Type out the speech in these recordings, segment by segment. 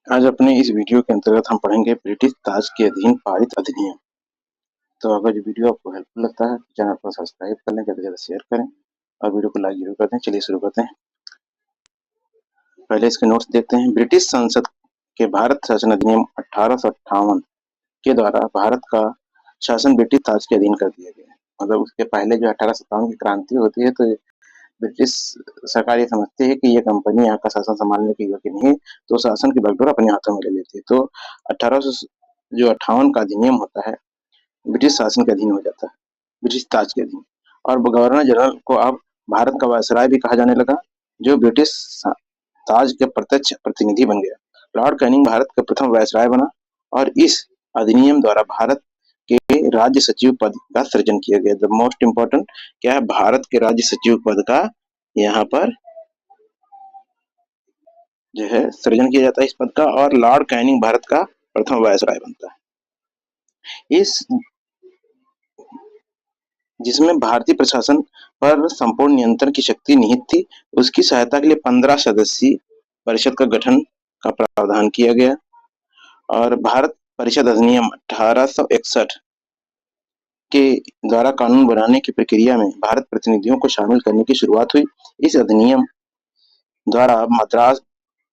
आज अपने इस वीडियो के अंतर्गत हम पढ़ेंगे ब्रिटिश ताज के अधीन पारित अधिनियम। तो अगर ये वीडियो आपको हेल्पफुल लगता है तो चैनल को सब्सक्राइब कर लें, ज़्यादा से ज़्यादा शेयर करें और वीडियो को लाइक जरूर कर दें। चलिए शुरू करते हैं। पहले इसके नोट्स देखते हैं। ब्रिटिश संसद के भारत शासन अधिनियम 1858 के द्वारा भारत का शासन ब्रिटिश ताज के अधीन कर दिया गया है। मतलब उसके पहले जो 1857 की क्रांति होती है तो ब्रिटिश सरकार ये समझती है कि ये कंपनी यहाँ का शासन संभालने की योग्य नहीं है, तो शासन की बागडोर अपने हाथों में ले लेती है। तो 1858 का अधिनियम होता है, ब्रिटिश शासन के अधीन हो जाता है, ब्रिटिश ताज के अधीन। और गवर्नर जनरल को अब भारत का वायसराय भी कहा जाने लगा, जो ब्रिटिश ताज के प्रत्यक्ष प्रतिनिधि बन गया। लॉर्ड कैनिंग भारत का प्रथम वायसराय बना और इस अधिनियम द्वारा भारत के राज्य सचिव पद का सृजन किया गया। द मोस्ट इम्पोर्टेंट क्या है, भारत के राज्य सचिव पद का यहाँ पर जो है सृजन किया जाता है इस पद का, और लॉर्ड कैनिंग भारत का प्रथम वायसराय बनता है। इस जिसमें भारतीय प्रशासन पर संपूर्ण नियंत्रण की शक्ति निहित थी, उसकी सहायता के लिए 15 सदस्यीय परिषद का गठन का प्रावधान किया गया। और भारत परिषद अधिनियम 1861 के द्वारा कानून बनाने की प्रक्रिया में भारत प्रतिनिधियों को शामिल करने की शुरुआत हुई। इस अधिनियम द्वारा मद्रास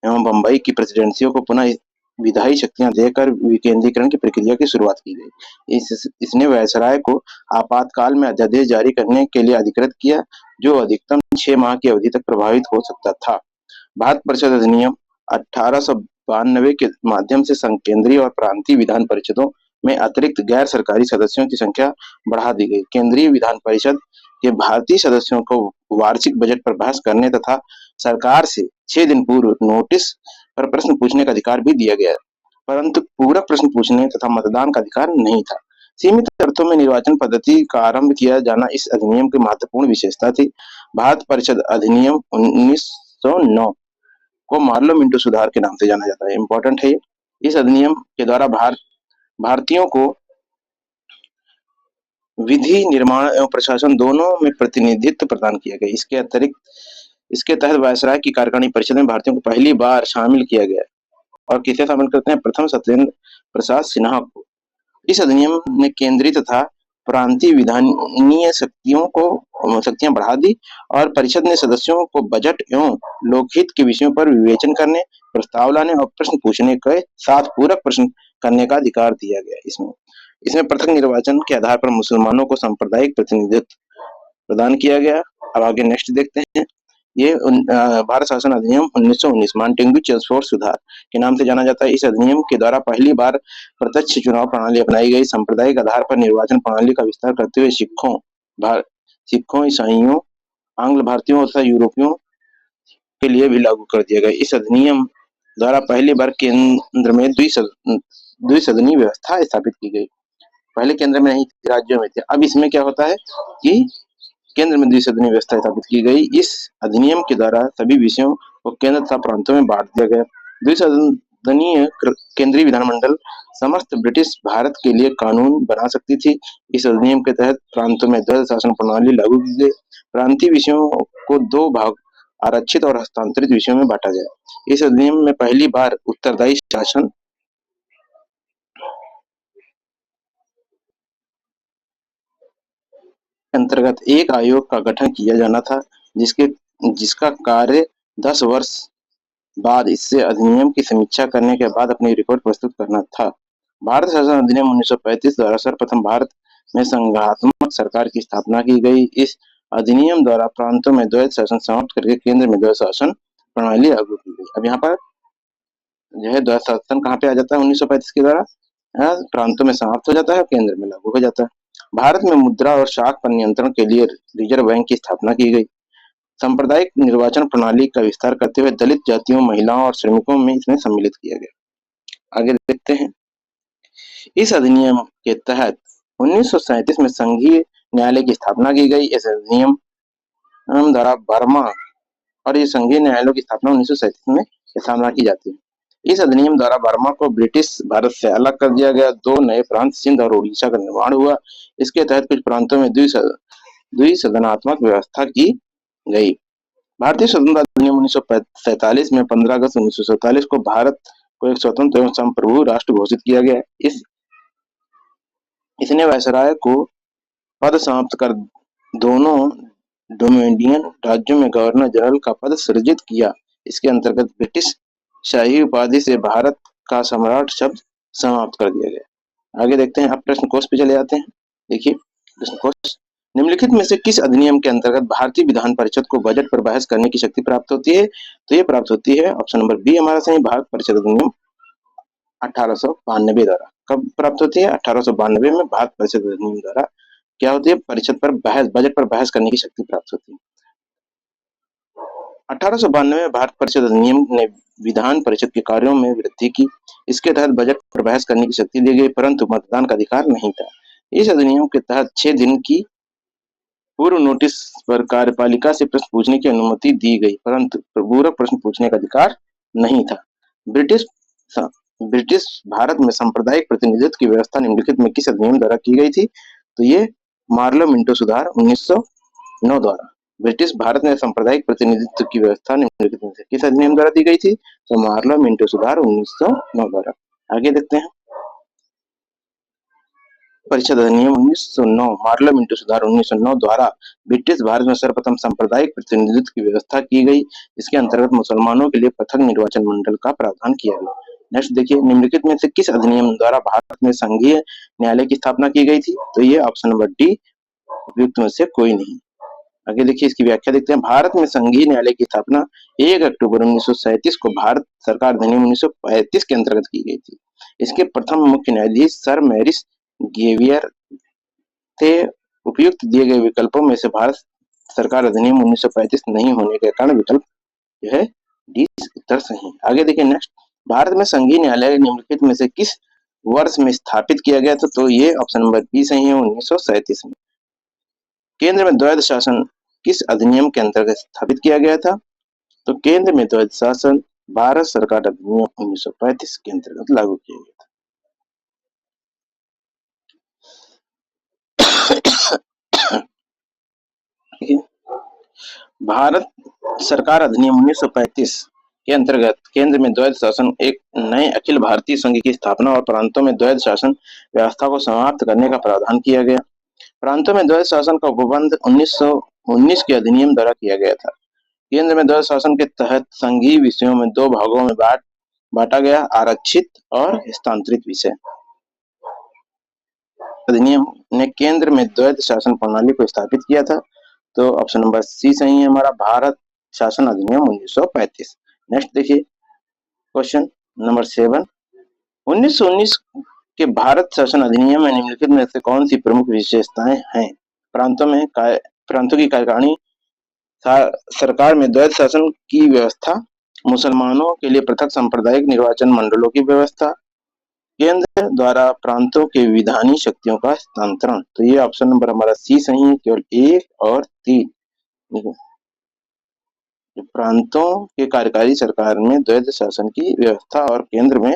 एवं बम्बई की प्रेसिडेंसियों को पुनः विधायी शक्तियां देकर विकेंद्रीकरण की प्रक्रिया की शुरुआत की गई। इसने वायसराय को आपातकाल में अध्यादेश जारी करने के लिए अधिकृत किया, जो अधिकतम 6 माह की अवधि तक प्रभावित हो सकता था। भारत परिषद अधिनियम 1892 के माध्यम से संघ केंद्रीय और प्रांतीय विधान परिषदों में अतिरिक्त गैर सरकारी सदस्यों की संख्या बढ़ा दी गई। केंद्रीय विधान परिषद के भारतीय सदस्यों को वार्षिक बजट पर बहस करने तथा सरकार से 6 दिन पूर्व नोटिस पर प्रश्न पूछने का अधिकार भी दिया गया, परंतु पूरक प्रश्न पूछने तथा मतदान का अधिकार नहीं था। सीमित अर्थों में निर्वाचन पद्धति का आरंभ किया जाना इस अधिनियम की महत्वपूर्ण विशेषता थी। भारत परिषद अधिनियम 1909 को मार्लो मिंटो सुधार के नाम से जाना जाता है। इंपॉर्टेंट है। इस अधिनियम के द्वारा भारतीयों को विधि निर्माण एवं प्रशासन दोनों में प्रतिनिधित्व प्रदान किया गया। इसके अतिरिक्त इसके तहत वायसराय की कार्यकारिणी परिषद में भारतीयों को पहली बार शामिल किया गया। और किसे शामिल करते हैं? प्रथम सत्येंद्र प्रसाद सिन्हा को। इस अधिनियम ने केंद्रीय तथा प्रांतीय विधानीय शक्तियां बढ़ा दी और परिषद ने सदस्यों को बजट एवं लोकहित के विषयों पर विवेचन करने, प्रस्ताव लाने और प्रश्न पूछने के साथ पूरक प्रश्न करने का अधिकार दिया गया। इसमें इसमें पृथक निर्वाचन के आधार पर मुसलमानों को सांप्रदायिक प्रतिनिधित्व प्रदान किया गया। अब आगे नेक्स्ट देखते हैं। ये भारत शासन अधिनियम 1919 मार्टिन चेम्सफोर्ड सुधार के नाम से जाना जाता है। इस अधिनियम के द्वारा पहली बार प्रत्यक्ष चुनाव प्रणाली अपनाई गई। सांप्रदायिक आधार पर निर्वाचन प्रणाली का विस्तार करते हुए सिखों, ईसाइयों, आंग्ल भारतीयों तथा यूरोपियों के लिए भी लागू कर दिया गया। इस अधिनियम द्वारा पहली बार केंद्र में द्विसदनीय व्यवस्था स्थापित की गई। पहले केंद्र में नहीं थी, राज्यों में थी। अब इसमें क्या होता है कि केंद्र में द्विसदनीय व्यवस्था स्थापित की गई। इस अधिनियम के द्वारा सभी विषयों को केंद्र तथा प्रांतों में बांट दिया गया। द्विसदनीय केंद्रीय विधानमंडल समस्त ब्रिटिश भारत के लिए कानून बना सकती थी। इस अधिनियम के तहत प्रांतों में द्वैध शासन प्रणाली लागू की गई। प्रांतीय विषयों को 2 भाग आरक्षित और हस्तांतरित विषयों में बांटा गया। इस अधिनियम में पहली बार उत्तरदायी शासन अंतर्गत एक आयोग का गठन किया जाना था, जिसका कार्य 10 वर्ष बाद इससे अधिनियम की समीक्षा करने के बाद अपनी रिपोर्ट प्रस्तुत करना था। भारत शासन अधिनियम 1935 द्वारा सर्वप्रथम भारत में संघात्मक सरकार की स्थापना की गई। इस अधिनियम द्वारा प्रांतों में द्वैध शासन समाप्त करके केंद्र में द्वैध शासन प्रणाली लागू की गई। अब यहाँ पर जो है द्वैध शासन कहाँ पे आ जाता है? 1935 के द्वारा प्रांतों में समाप्त हो जाता है, केंद्र में लागू हो जाता है। भारत में मुद्रा और शाख पर नियंत्रण के लिए रिजर्व बैंक की स्थापना की गई। सांप्रदायिक निर्वाचन प्रणाली का विस्तार करते हुए दलित जातियों, महिलाओं और श्रमिकों में इसमें सम्मिलित किया गया। आगे देखते हैं। इस अधिनियम के तहत 1937 में संघीय न्यायालय की स्थापना की गई। इस अधिनियम द्वारा बर्मा और ये संघीय न्यायालयों की स्थापना 1937 में स्थापना की जाती है। इस अधिनियम द्वारा बर्मा को ब्रिटिश भारत से अलग कर दिया गया। 2 नए प्रांत सिंध और उड़ीसा का निर्माण हुआ। इसके तहत कुछ प्रांतों में द्विसदनात्मक व्यवस्था की गई। भारतीय स्वतंत्रता अधिनियम 1947 में 15 अगस्त 1947 को भारत को एक स्वतंत्र एवं संप्रभु राष्ट्र घोषित किया गया। इसने वायसराय को पद समाप्त कर दोनों डोमिनियन राज्यों में गवर्नर जनरल का पद सृजित किया। इसके अंतर्गत ब्रिटिश शाही उपाधि से भारत का सम्राट शब्द समाप्त कर दिया गया। आगे देखते हैं, अब प्रश्न कोश पे चले जाते हैं। देखिए प्रश्न कोश, निम्नलिखित में से किस अधिनियम के अंतर्गत भारतीय विधान परिषद को बजट पर बहस करने की शक्ति प्राप्त होती है? तो ये प्राप्त होती है ऑप्शन नंबर बी हमारा सही, भारत परिषद अधिनियम 1892 द्वारा। कब प्राप्त होती है? 1892 में भारत परिषद अधिनियम द्वारा क्या होती है? परिषद पर बहस, बजट पर बहस करने की शक्ति प्राप्त होती है। 1892 में भारत परिषद अधिनियम ने विधान परिषद के कार्यों में वृद्धि की। इसके तहत बजट पर बहस करने की शक्ति दी गई, परंतु मतदान का अधिकार नहीं था। इस अधिनियम के तहत 6 दिन की पूर्व नोटिस पर कार्यपालिका से प्रश्न पूछने की अनुमति दी गई, परंतु पूरक प्रश्न पूछने का अधिकार नहीं था। ब्रिटिश भारत में सांप्रदायिक प्रतिनिधित्व की व्यवस्था निम्नलिखित में किस अधिनियम द्वारा की गई थी? तो ये मार्लो मिंटो सुधार 1909 द्वारा। ब्रिटिश भारत में सांप्रदायिक प्रतिनिधित्व की व्यवस्था निम्नलिखित में से किस अधिनियम द्वारा दी गई थी? तो मार्लो मिंटो सुधार 1909 द्वारा। आगे देखते हैं, परिषद अधिनियम 1909 मार्लो मिंटो सुधार 1909 द्वारा ब्रिटिश भारत में सर्वप्रथम सांप्रदायिक प्रतिनिधित्व की व्यवस्था की गई। इसके अंतर्गत मुसलमानों के लिए पृथक निर्वाचन मंडल का प्रावधान किया गया। नेक्स्ट देखिए, निम्नलिखित में से किस अधिनियम द्वारा भारत में संघीय न्यायालय की स्थापना की गई थी? तो ये ऑप्शन नंबर डी उपयुक्त में से कोई नहीं। आगे देखिए, इसकी व्याख्या देखते हैं। भारत में संघीय न्यायालय की स्थापना 1 अक्टूबर 1937 को भारत सरकार अधिनियम 1935 के अंतर्गत की गई थी। इसके प्रथम मुख्य न्यायाधीश सर मैरिस गेवियर थे। उपयुक्त दिए गए विकल्पों में से भारत सरकार अधिनियम 1935 नहीं होने के कारण विकल्प जो है डी उत्तर सही। आगे देखिए नेक्स्ट, भारत में संघीय न्यायालय निम्नलिखित में से किस वर्ष में स्थापित किया गया था? तो ये ऑप्शन नंबर बी सही है, 1937 में। केंद्र में द्वैध शासन किस अधिनियम के अंतर्गत स्थापित किया गया था? तो केंद्र में द्वैध शासन भारत सरकार अधिनियम 1935 के अंतर्गत लागू किया गया था। भारत सरकार अधिनियम 1935 के अंतर्गत केंद्र में द्वैध शासन एक नए अखिल भारतीय संघ की स्थापना और प्रांतों में द्वैध शासन व्यवस्था को समाप्त करने का प्रावधान किया गया। प्रांतों में द्वैध शासन का उपबंध 1919 के अधिनियम द्वारा किया गया था। केंद्र में द्वैध शासन के तहत संघीय विषयों में 2 भागों में बांटा गया, आरक्षित और हस्तांतरित विषय। अधिनियम ने केंद्र में द्वैध शासन प्रणाली को स्थापित किया था। तो ऑप्शन नंबर सी सही है हमारा, भारत शासन अधिनियम 1935। नेक्स्ट देखिए क्वेश्चन नंबर 7, 1919 के भारत शासन अधिनियम में निम्नलिखित में से कौन सी प्रमुख विशेषताएं हैं? प्रांतों की कार्यकारिणी सरकार में द्वैध शासन की व्यवस्था, मुसलमानों के लिए पृथक सांप्रदायिक निर्वाचन मंडलों की व्यवस्था, केंद्र द्वारा प्रांतों के विधानी शक्तियों का हस्तांतरण। तो ये ऑप्शन नंबर हमारा सी सही है, केवल 1 और 3। प्रांतों के कार्यकारी सरकार में द्वैध शासन की व्यवस्था और केंद्र में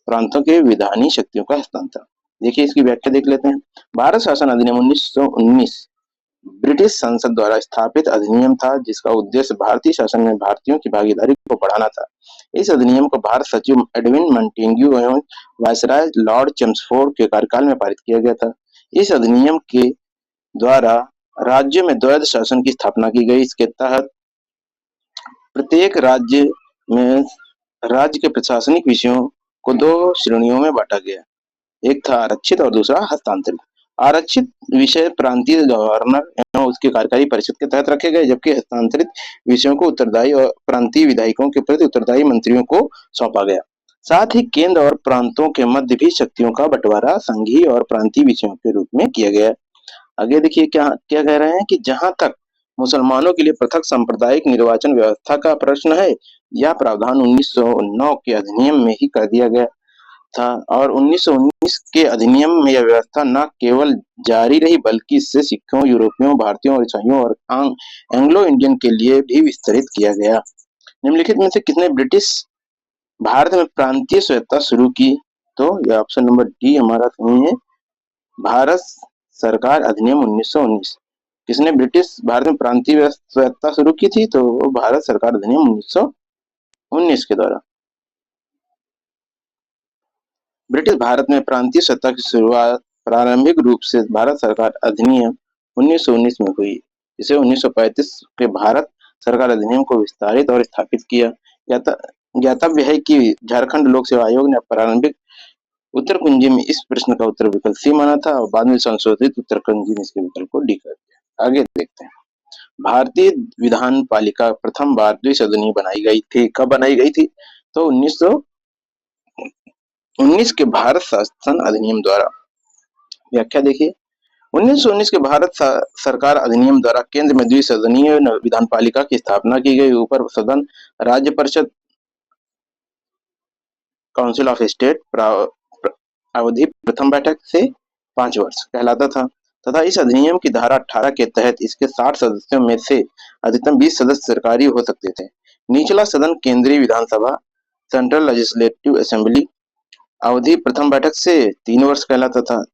प्रांतों के विधानी शक्तियों का हस्तांतरण। देखिए इसकी व्याख्या देख लेते हैं। भारत शासन अधिनियम 1919 ब्रिटिश संसद द्वारा स्थापित अधिनियम था, जिसका उद्देश्य भारतीय शासन में भारतीयों की भागीदारी को बढ़ाना था। इस अधिनियम को भारत सचिव एडविन मंटेग्यू एवं वायसराय लॉर्ड चेम्सफोर्ड के कार्यकाल में पारित किया गया था। इस अधिनियम के द्वारा राज्यों में द्वैध शासन की स्थापना की गई। इसके तहत प्रत्येक राज्य में राज्य के प्रशासनिक विषयों को 2 श्रेणियों में बांटा गया, एक था आरक्षित और दूसरा हस्तांतरित। आरक्षित विषय प्रांतीय गवर्नर एवं उसके कार्यकारी परिषद के तहत रखे गए, जबकि हस्तांतरित विषयों को उत्तरदायी और प्रांतीय विधायकों के प्रति उत्तरदायी मंत्रियों को सौंपा गया। साथ ही केंद्र और प्रांतों के मध्य भी शक्तियों का बंटवारा संघीय और प्रांतीय विषयों के रूप में किया गया। आगे देखिए क्या क्या कह रहे हैं कि जहां तक मुसलमानों के लिए पृथक सांप्रदायिक निर्वाचन व्यवस्था का प्रश्न है, यह प्रावधान 1909 के अधिनियम में ही कर दिया गया था और 1919 के अधिनियम में यह व्यवस्था न केवल जारी रही, बल्कि इससे सिखों, यूरोपियों, भारतीयों और ईसाइयों और एंग्लो इंडियन के लिए भी विस्तृत किया गया। निम्नलिखित में से किसने ब्रिटिश भारत में प्रांतीय स्वायत्तता शुरू की? तो यह ऑप्शन नंबर डी हमारा सही है, भारत सरकार अधिनियम 1919। किसने ब्रिटिश भारत में प्रांतीय स्वायत्तता शुरू की थी? तो भारत सरकार अधिनियम 1919 के द्वारा। ब्रिटिश भारत में प्रांतीय सत्ता की शुरुआत प्रारंभिक रूप से भारत सरकार अधिनियम 1919 में हुई, जिसे 1935 के भारत सरकार अधिनियम को विस्तारित और स्थापित किया। ज्ञाता ज्ञातव्य है कि झारखंड लोक सेवा आयोग ने प्रारंभिक उत्तर कुंजी में इस प्रश्न का उत्तर विकल्प सी माना था और बाद में संशोधित उत्तर कुंजी में इसके विकल्प को डी कर दिया। आगे देखते हैं। भारतीय विधान पालिका प्रथम बार द्विसदनीय बनाई गई थी। कब बनाई गई थी? तो 1919 के भारत शासन अधिनियम द्वारा। व्याख्या देखिए। 1919 के भारत सरकार अधिनियम द्वारा केंद्र में द्विसदनीय विधान पालिका की स्थापना की गई। ऊपर सदन राज्य परिषद काउंसिल ऑफ स्टेट अवधि प्रथम बैठक से 5 वर्ष कहलाता था तथा इस अधिनियम की धारा 18 के तहत इसके 60 सदस्यों में से अधिकतम 20 सदस्य सरकारी हो सकते थे। निचला सदन केंद्रीय विधानसभा सेंट्रल लेजिस्लेटिव असेंबली अवधि प्रथम बैठक से 3 वर्ष कहलाता था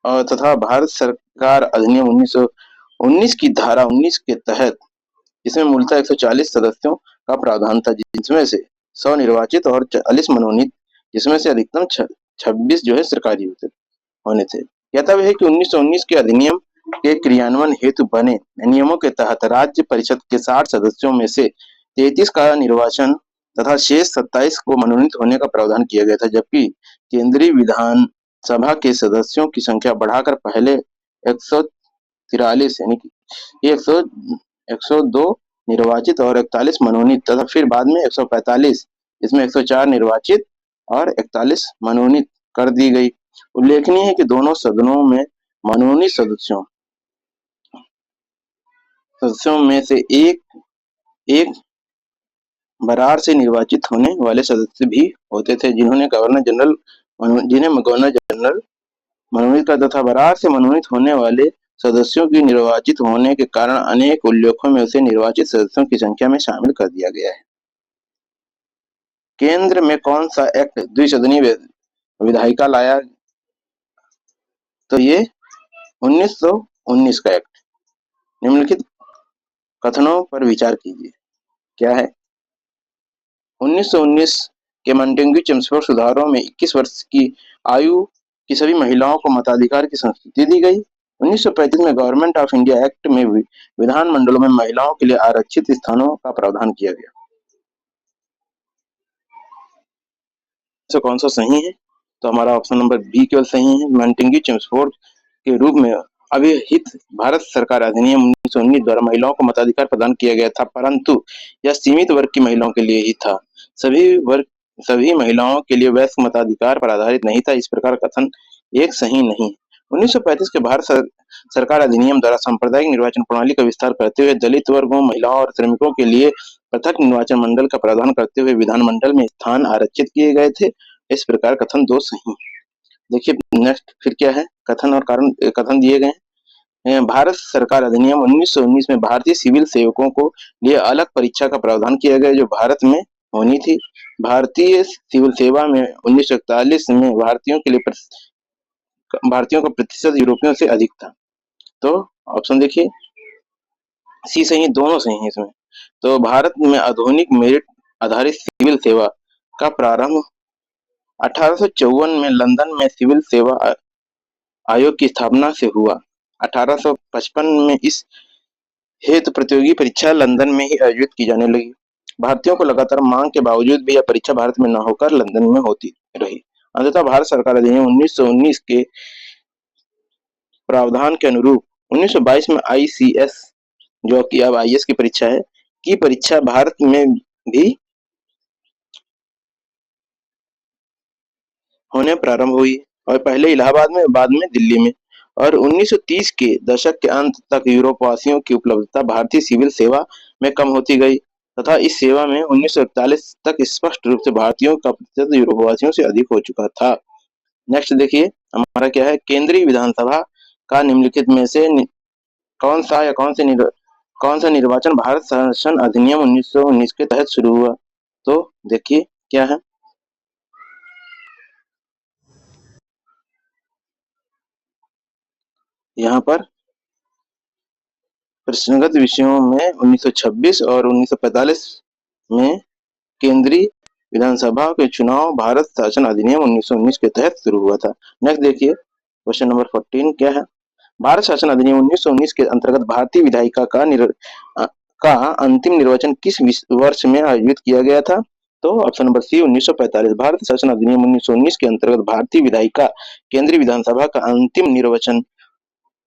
और तथा भारत सरकार अधिनियम 1919 की धारा 19 के तहत इसमें मूलतः 140 सदस्यों का प्रावधान था, जिसमें से 100 निर्वाचित और 40 मनोनीत, जिसमें से अधिकतम 26 जो है सरकारी होने थे। ज्ञातव्य है कि 1919 के अधिनियम के क्रियान्वयन हेतु बने नियमों के तहत राज्य परिषद के 60 सदस्यों में से 33 का निर्वाचन तथा शेष 27 को मनोनीत होने का प्रावधान किया गया था, जबकि केंद्रीय विधान सभा के सदस्यों की संख्या बढ़ाकर पहले 143 यानी कि 102 निर्वाचित और 41 मनोनीत तथा फिर बाद में 145 इसमें 104 निर्वाचित और 41 मनोनीत कर दी गई। उल्लेखनीय है कि दोनों सदनों में मनोनीत सदस्यों में से एक बरार से निर्वाचित होने वाले सदस्य भी होते थे, जिन्हें गवर्नर जनरल मनोनीत करता था। बरार से मनोनीत होने वाले सदस्यों की निर्वाचित होने के कारण अनेक उल्लेखों में उसे निर्वाचित सदस्यों की संख्या में शामिल कर दिया गया है। केंद्र में कौन सा एक्ट द्विसदनीय विधायिका लाया? तो ये 1919 का एक्ट। निम्नलिखित कथनों पर विचार कीजिए। क्या है? 1919 के मॉन्टेग्यू चेम्सफोर्ड सुधारों में 21 वर्ष की आयु की सभी महिलाओं को मताधिकार की संस्कृति दी गई। 1935 में गवर्नमेंट ऑफ इंडिया एक्ट में विधानमंडलों में महिलाओं के लिए आरक्षित स्थानों का प्रावधान किया गया। तो कौन सा सही है? तो हमारा ऑप्शन नंबर बी केवल सही है। मॉन्टेग्यू चेम्सफोर्ड के रूप में अभिहित भारत सरकार अधिनियम 1919 द्वारा महिलाओं को मताधिकार प्रदान किया गया था, परंतु यह सीमित वर्ग की महिलाओं के लिए ही था। सभी महिलाओं के लिए वैश्विक मताधिकार पर आधारित नहीं था। इस प्रकार कथन एक सही नहीं। 1935 के भारत सरकार अधिनियम द्वारा सांप्रदायिक निर्वाचन प्रणाली का विस्तार करते हुए दलित वर्गों, महिलाओं और श्रमिकों के लिए पृथक निर्वाचन मंडल का प्रावधान करते हुए विधानमंडल में स्थान आरक्षित किए गए थे। इस प्रकार कथन 2 सही। देखिए नेक्स्ट फिर क्या है? कथन और कारण कथन दिए गए हैं। भारत सरकार अधिनियम 1919 में भारतीय सिविल सेवकों को लिए अलग परीक्षा का प्रावधान किया गया, जो भारत में होनी थी। भारतीय सिविल सेवा में 1941 में भारतीयों का प्रतिशत यूरोपियों से अधिक था। तो ऑप्शन देखिए, सी सही, दोनों सही है इसमें। तो भारत में आधुनिक मेरिट आधारित सिविल सेवा का प्रारंभ 1854 में लंदन में सिविल सेवा आयोग की स्थापना से हुआ। 1855 में इस हेतु प्रतियोगी परीक्षा लंदन में ही आयोजित की जाने लगी। भारतीयों को लगातार मांग के बावजूद भी यह परीक्षा भारत में न होकर लंदन में होती रही। अंततः भारत सरकार अधिनियम 1919 के प्रावधान के अनुरूप 1922 में ICS, जो कि अब IS की परीक्षा है, की परीक्षा भारत में भी होने प्रारंभ हुई और पहले इलाहाबाद में, बाद में दिल्ली में। और 1930 के दशक के अंत तक यूरोपवासियों की उपलब्धता भारतीय सिविल सेवा में कम होती गई तथा इस सेवा में 1941 तक स्पष्ट रूप से भारतीयों का प्रतिशत यूरोपवासियों से अधिक हो चुका था। नेक्स्ट देखिए हमारा क्या है? केंद्रीय विधानसभा का निम्नलिखित में से कौन सा निर्वाचन भारत शासन अधिनियम 1919 के तहत शुरू हुआ? तो देखिए क्या है? यहाँ पर प्रश्नगत विषयों में 1926 और 1945 में केंद्रीय विधानसभा के चुनाव भारत शासन अधिनियम 1919 के तहत शुरू हुआ था। नेक्स्ट देखिए क्वेश्चन नंबर 14 क्या है। भारत शासन अधिनियम 1919 के अंतर्गत भारतीय विधायिका का अंतिम निर्वाचन किस वर्ष में आयोजित किया गया था? तो ऑप्शन नंबर सी 1945। भारत शासन अधिनियम 1919 के अंतर्गत भारतीय विधायिका केंद्रीय विधानसभा का अंतिम निर्वाचन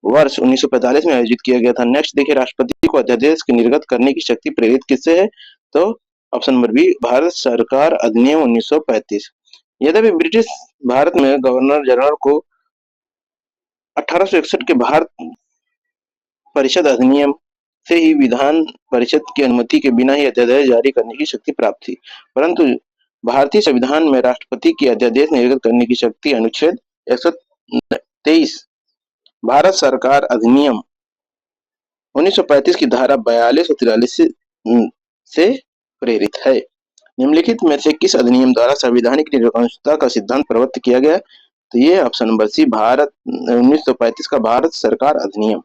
वर्ष 1945 में आयोजित किया गया था। नेक्स्ट देखिए राष्ट्रपति को अध्यादेश के निर्गत करने की शक्ति प्रेरित किससे है? तो ऑप्शन नंबर बी भारत सरकार अधिनियम 1935। यद्यपि ब्रिटिश भारत में गवर्नर जनरल को 1861 के भारत परिषद अधिनियम से ही विधान परिषद की अनुमति के बिना ही अध्यादेश जारी करने की शक्ति प्राप्त थी, परंतु भारतीय संविधान में राष्ट्रपति की अध्यादेश निर्गत करने की शक्ति अनुच्छेद 123 भारत सरकार अधिनियम 1935 की धारा 42 और 43 से प्रेरित है। निम्नलिखित में से किस अधिनियम द्वारा संवैधानिक निरंकुशता का सिद्धांत प्रवृत्त किया गया? तो ये ऑप्शन नंबर सी भारत 1935 का भारत सरकार अधिनियम।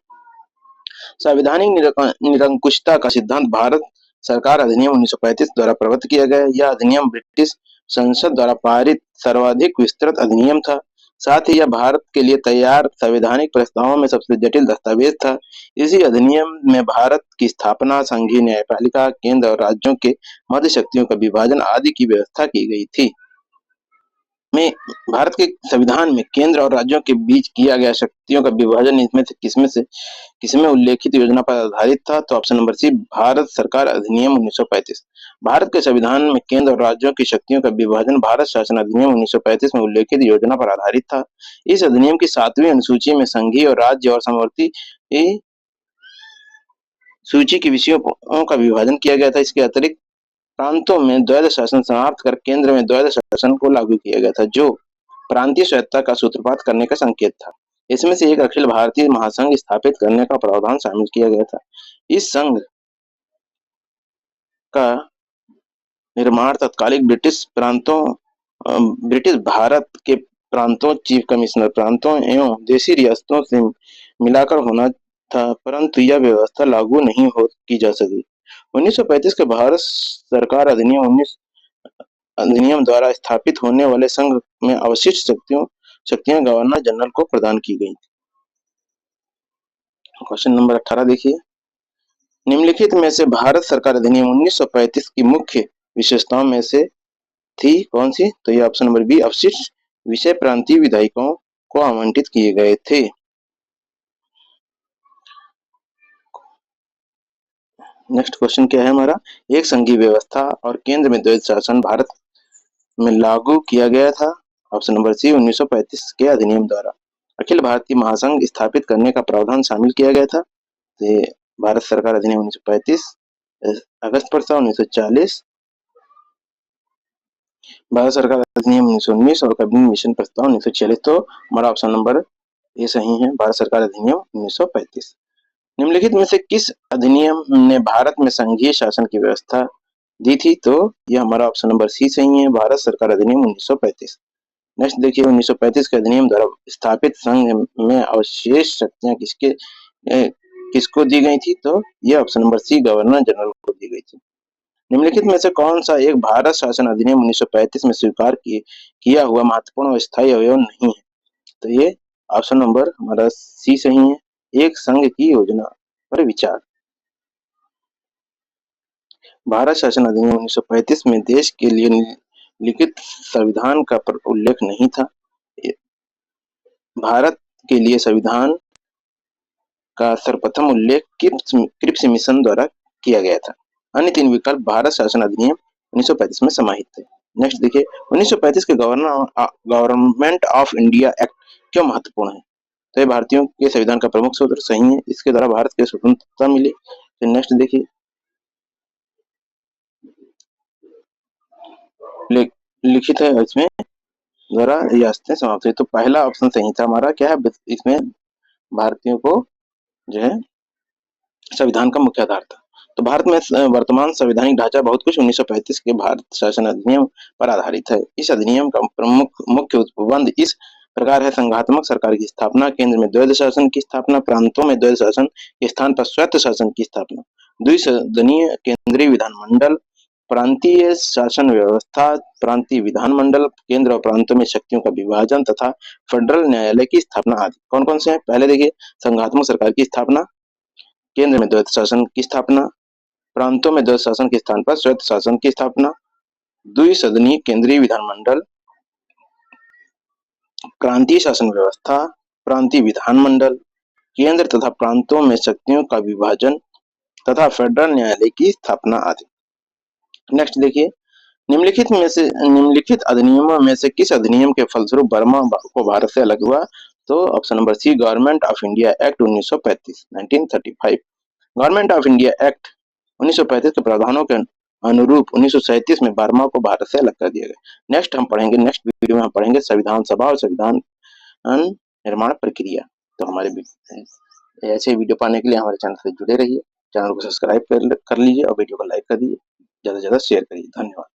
संवैधानिक निरंकुशता का सिद्धांत भारत सरकार अधिनियम 1935 द्वारा प्रवृत्त किया गया। यह अधिनियम ब्रिटिश संसद द्वारा पारित सर्वाधिक विस्तृत अधिनियम था। साथ ही यह भारत के लिए तैयार संवैधानिक प्रस्तावों में सबसे जटिल दस्तावेज था। इसी अधिनियम में भारत की स्थापना, संघीय न्यायपालिका, केंद्र और राज्यों के मध्य शक्तियों का विभाजन आदि की व्यवस्था की गई थी। में भारत के संविधान में केंद्र और राज्यों के बीच किया गया शक्तियों का विभाजन किसमें उल्लेखित योजना पर आधारित था? तो ऑप्शन नंबर सी भारत सरकार अधिनियम 1935। भारत के संविधान में केंद्र और राज्यों की शक्तियों का विभाजन भारत शासन अधिनियम 1935 में उल्लेखित योजना पर आधारित था। इस अधिनियम की 7वीं अनुसूची में संघीय और राज्य और समवर्ती सूची के विषयों का विभाजन किया गया था। इसके अतिरिक्त प्रांतों में द्वैध शासन समाप्त कर केंद्र में द्वैध शासन को लागू किया गया था, जो प्रांतीय स्वायत्तता का सूत्रपात करने का संकेत था। इसमें से एक अखिल भारतीय महासंघ स्थापित करने का प्रावधान शामिल किया गया था। इस संघ का निर्माण तत्कालिक ब्रिटिश भारत के प्रांतों, चीफ कमिश्नर प्रांतों एवं देशी रियासतों से मिलाकर होना था, परंतु यह व्यवस्था लागू नहीं की जा सकी। 1935 के भारत सरकार अधिनियम द्वारा स्थापित होने वाले संघ में अवशिष्ट शक्तियां गवर्नर जनरल को प्रदान की गई। क्वेश्चन नंबर 18 देखिए। निम्नलिखित में से भारत सरकार अधिनियम 1935 की मुख्य विशेषताओं में से थी कौन सी? तो ये ऑप्शन नंबर बी अवशिष्ट विषय प्रांतीय विधायकों को आवंटित किए गए थे। नेक्स्ट क्वेश्चन क्या है हमारा? एक संघीय व्यवस्था और केंद्र में द्वैध शासन भारत में लागू किया गया था। ऑप्शन नंबर सी 1935 के अधिनियम द्वारा। अखिल भारतीय महासंघ स्थापित करने का प्रावधान शामिल किया गया था। तो भारत सरकार अधिनियम 1935 अगस्त पर था 1940। भारत सरकार अधिनियम 1919 और कैबिनेट मिशन प्रस्ताव 1946। तो हमारा ऑप्शन नंबर ये सही है, भारत सरकार अधिनियम 1935। निम्नलिखित में से किस अधिनियम ने भारत में संघीय शासन की व्यवस्था दी थी? तो यह हमारा ऑप्शन नंबर सी सही है, भारत सरकार अधिनियम 1935। नेक्स्ट देखिए 1935 के अधिनियम द्वारा स्थापित संघ में अवशेष शक्तियां किसको दी गई थी? तो यह option number C governor general को दी गई थी। निम्नलिखित में से कौन सा एक भारत शासन अधिनियम 1935 में स्वीकार किया हुआ महत्वपूर्ण अस्थायी अवयव नहीं है? तो ये ऑप्शन नंबर हमारा सी सही है, एक संघ की योजना पर विचार। भारत शासन अधिनियम 1935 में देश के लिए लिखित संविधान का उल्लेख नहीं था। भारत के लिए संविधान का सर्वप्रथम उल्लेख क्रिप्स मिशन द्वारा किया गया था। अन्य 3 विकल्प भारत शासन अधिनियम 1935 में समाहित थे। नेक्स्ट देखिए 1935 के गवर्नमेंट ऑफ इंडिया एक्ट क्यों महत्वपूर्ण है? तो ये भारतीयों के संविधान का प्रमुख सूत्र सही है, इसके द्वारा भारत को स्वतंत्रता मिली। तो नेक्स्ट देखिए लिखित है इसमें द्वारा रियासतें समाप्त हुई। तो पहला ऑप्शन सही था हमारा, क्या है इसमें भारतीयों को जो है संविधान का मुख्य आधार था। तो भारत में वर्तमान संवैधानिक ढांचा बहुत कुछ 1935 के भारत शासन अधिनियम पर आधारित है। इस अधिनियम का मुख्य उपबंध इस प्रकार है: संघात्मक सरकार की स्थापना, केंद्र में द्वैध शासन की स्थापना, प्रांतों में द्वैध शासन के स्थान पर स्वायत्त शासन की स्थापना, द्विसदनीय केंद्रीय विधानमंडल, प्रांतीय शासन व्यवस्था, प्रांतीय विधानमंडल, केंद्र और प्रांतों में शक्तियों का विभाजन तथा फेडरल न्यायालय की स्थापना आदि। कौन कौन से हैं? पहले देखिए, संघात्मक सरकार की स्थापना, केंद्र में द्वैत शासन की स्थापना, प्रांतों में द्वैत शासन के स्थान पर स्वैत शासन की स्थापना, द्विसदनीय केंद्रीय विधानमंडल, प्रांतीय शासन व्यवस्था, प्रांतीय विधानमंडल, केंद्र तथा प्रांतों में शक्तियों का विभाजन तथा फेडरल न्यायालय की स्थापना आदि। नेक्स्ट देखिए, निम्नलिखित अधिनियमों में से किस अधिनियम के फलस्वरूप बर्मा को भारत से अलग हुआ? तो option number C, Government of India Act 1935 1935। Government of India Act 1935 के प्रावधानों के अनुरूप 1937 में बर्मा को भारत से अलग कर दिया गया। नेक्स्ट वीडियो में हम पढ़ेंगे संविधान सभा और संविधान निर्माण प्रक्रिया। तो हमारे ऐसे वीडियो पाने के लिए हमारे चैनल से जुड़े रहिए, चैनल को सब्सक्राइब कर लीजिए और वीडियो को लाइक कर दीजिए, ज़्यादा से ज़्यादा शेयर करिए। धन्यवाद।